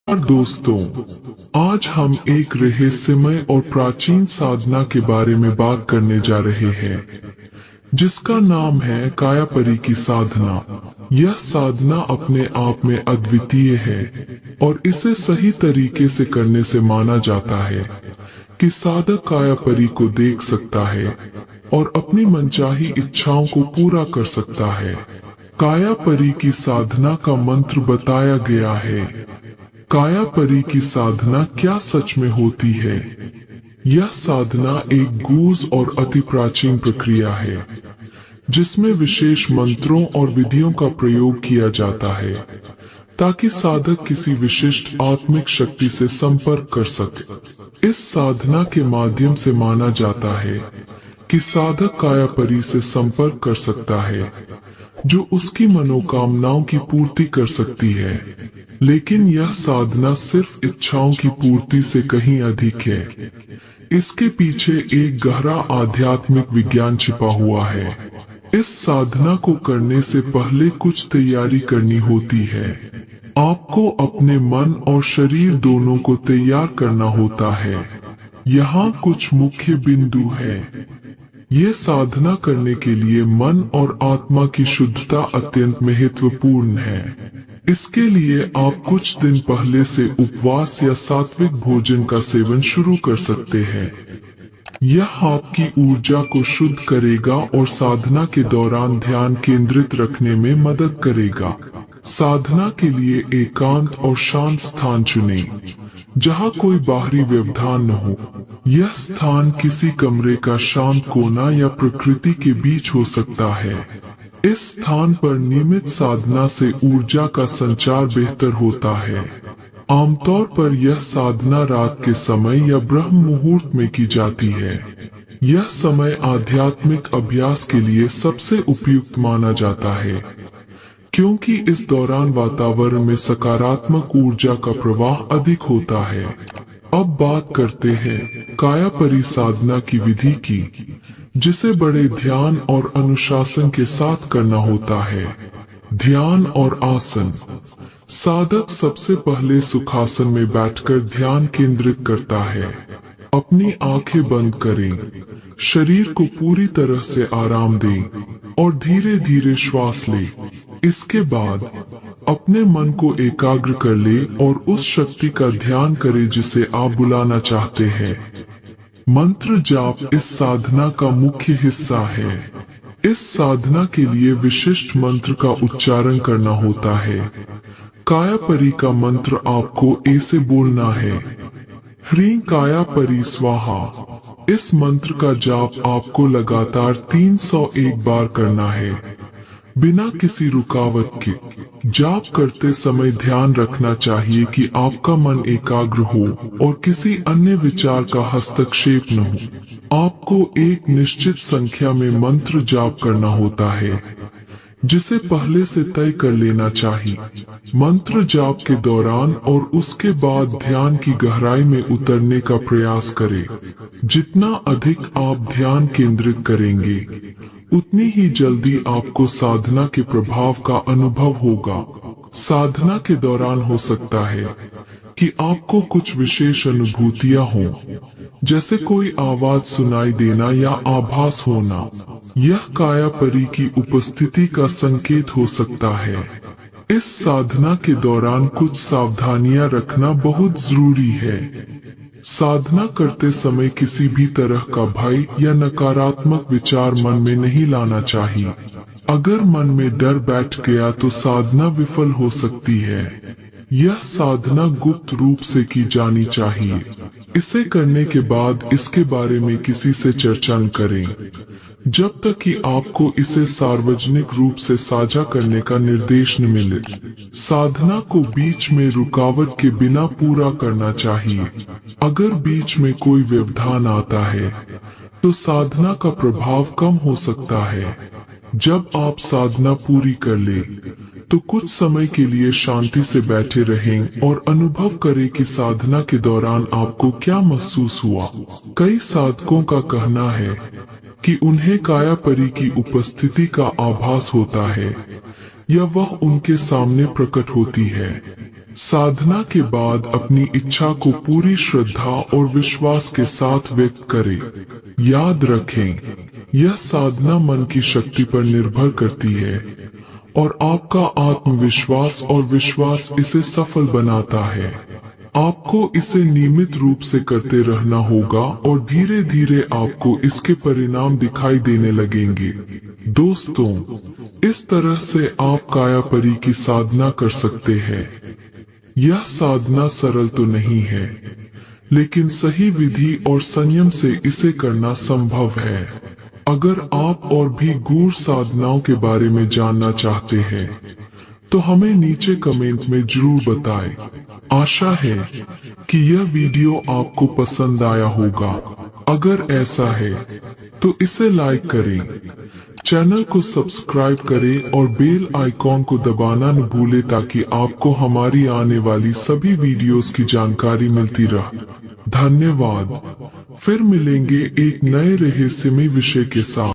दोस्तों, आज हम एक रहस्यमय और प्राचीन साधना के बारे में बात करने जा रहे हैं, जिसका नाम है कायापरी की साधना। यह साधना अपने आप में अद्वितीय है और इसे सही तरीके से करने से माना जाता है कि साधक कायापरी को देख सकता है और अपनी मनचाही इच्छाओं को पूरा कर सकता है। कायापरी की साधना का मंत्र बताया गया है। कायापरी की साधना क्या सच में होती है? यह साधना एक गूढ़ और अति प्राचीन प्रक्रिया है, जिसमें विशेष मंत्रों और विधियों का प्रयोग किया जाता है ताकि साधक किसी विशिष्ट आत्मिक शक्ति से संपर्क कर सके। इस साधना के माध्यम से माना जाता है कि साधक कायापरी से संपर्क कर सकता है, जो उसकी मनोकामनाओं की पूर्ति कर सकती है। लेकिन यह साधना सिर्फ इच्छाओं की पूर्ति से कहीं अधिक है। इसके पीछे एक गहरा आध्यात्मिक विज्ञान छिपा हुआ है। इस साधना को करने से पहले कुछ तैयारी करनी होती है। आपको अपने मन और शरीर दोनों को तैयार करना होता है। यहाँ कुछ मुख्य बिंदु हैं। ये साधना करने के लिए मन और आत्मा की शुद्धता अत्यंत महत्वपूर्ण है। इसके लिए आप कुछ दिन पहले से उपवास या सात्विक भोजन का सेवन शुरू कर सकते हैं। यह आपकी ऊर्जा को शुद्ध करेगा और साधना के दौरान ध्यान केंद्रित रखने में मदद करेगा। साधना के लिए एकांत और शांत स्थान चुनें, जहाँ कोई बाहरी व्यवधान न हो। यह स्थान किसी कमरे का शांत कोना या प्रकृति के बीच हो सकता है। इस स्थान पर नियमित साधना से ऊर्जा का संचार बेहतर होता है। आमतौर पर यह साधना रात के समय या ब्रह्म मुहूर्त में की जाती है। यह समय आध्यात्मिक अभ्यास के लिए सबसे उपयुक्त माना जाता है, क्योंकि इस दौरान वातावरण में सकारात्मक ऊर्जा का प्रवाह अधिक होता है। अब बात करते हैं कायापरी साधना की विधि की, जिसे बड़े ध्यान और अनुशासन के साथ करना होता है। ध्यान और आसन। साधक सबसे पहले सुखासन में बैठकर ध्यान केंद्रित करता है। अपनी आंखें बंद करें, शरीर को पूरी तरह से आराम दें और धीरे धीरे श्वास लें। इसके बाद अपने मन को एकाग्र कर ले और उस शक्ति का ध्यान करें जिसे आप बुलाना चाहते हैं। मंत्र जाप इस साधना का मुख्य हिस्सा है। इस साधना के लिए विशिष्ट मंत्र का उच्चारण करना होता है। कायापरी का मंत्र आपको ऐसे बोलना है: ह्रीं कायापरी स्वाहा। इस मंत्र का जाप आपको लगातार 301 बार करना है, बिना किसी रुकावट के। जाप करते समय ध्यान रखना चाहिए कि आपका मन एकाग्र हो और किसी अन्य विचार का हस्तक्षेप न हो। आपको एक निश्चित संख्या में मंत्र जाप करना होता है, जिसे पहले से तय कर लेना चाहिए। मंत्र जाप के दौरान और उसके बाद ध्यान की गहराई में उतरने का प्रयास करें। जितना अधिक आप ध्यान केंद्रित करेंगे, उतनी ही जल्दी आपको साधना के प्रभाव का अनुभव होगा। साधना के दौरान हो सकता है कि आपको कुछ विशेष अनुभूतियां हों, जैसे कोई आवाज सुनाई देना या आभास होना। यह कायापरी की उपस्थिति का संकेत हो सकता है। इस साधना के दौरान कुछ सावधानियां रखना बहुत जरूरी है। साधना करते समय किसी भी तरह का भय या नकारात्मक विचार मन में नहीं लाना चाहिए। अगर मन में डर बैठ गया तो साधना विफल हो सकती है। यह साधना गुप्त रूप से की जानी चाहिए। इसे करने के बाद इसके बारे में किसी से चर्चा न करें, जब तक कि आपको इसे सार्वजनिक रूप से साझा करने का निर्देश न मिले। साधना को बीच में रुकावट के बिना पूरा करना चाहिए। अगर बीच में कोई व्यवधान आता है, तो साधना का प्रभाव कम हो सकता है। जब आप साधना पूरी कर ले, तो कुछ समय के लिए शांति से बैठे रहें और अनुभव करें कि साधना के दौरान आपको क्या महसूस हुआ। कई साधकों का कहना है कि उन्हें कायापरी की उपस्थिति का आभास होता है या वह उनके सामने प्रकट होती है। साधना के बाद अपनी इच्छा को पूरी श्रद्धा और विश्वास के साथ व्यक्त करें। याद रखें, यह साधना मन की शक्ति पर निर्भर करती है और आपका आत्मविश्वास और विश्वास इसे सफल बनाता है। आपको इसे नियमित रूप से करते रहना होगा और धीरे धीरे आपको इसके परिणाम दिखाई देने लगेंगे। दोस्तों, इस तरह से आप कायापरी की साधना कर सकते हैं। यह साधना सरल तो नहीं है, लेकिन सही विधि और संयम से इसे करना संभव है। अगर आप और भी गूढ़ साधनाओं के बारे में जानना चाहते हैं, तो हमें नीचे कमेंट में जरूर बताएं। आशा है कि यह वीडियो आपको पसंद आया होगा। अगर ऐसा है, तो इसे लाइक करें, चैनल को सब्सक्राइब करें और बेल आइकॉन को दबाना न भूलें ताकि आपको हमारी आने वाली सभी वीडियोस की जानकारी मिलती रहे। धन्यवाद। फिर मिलेंगे एक नए रहस्यमय विषय के साथ।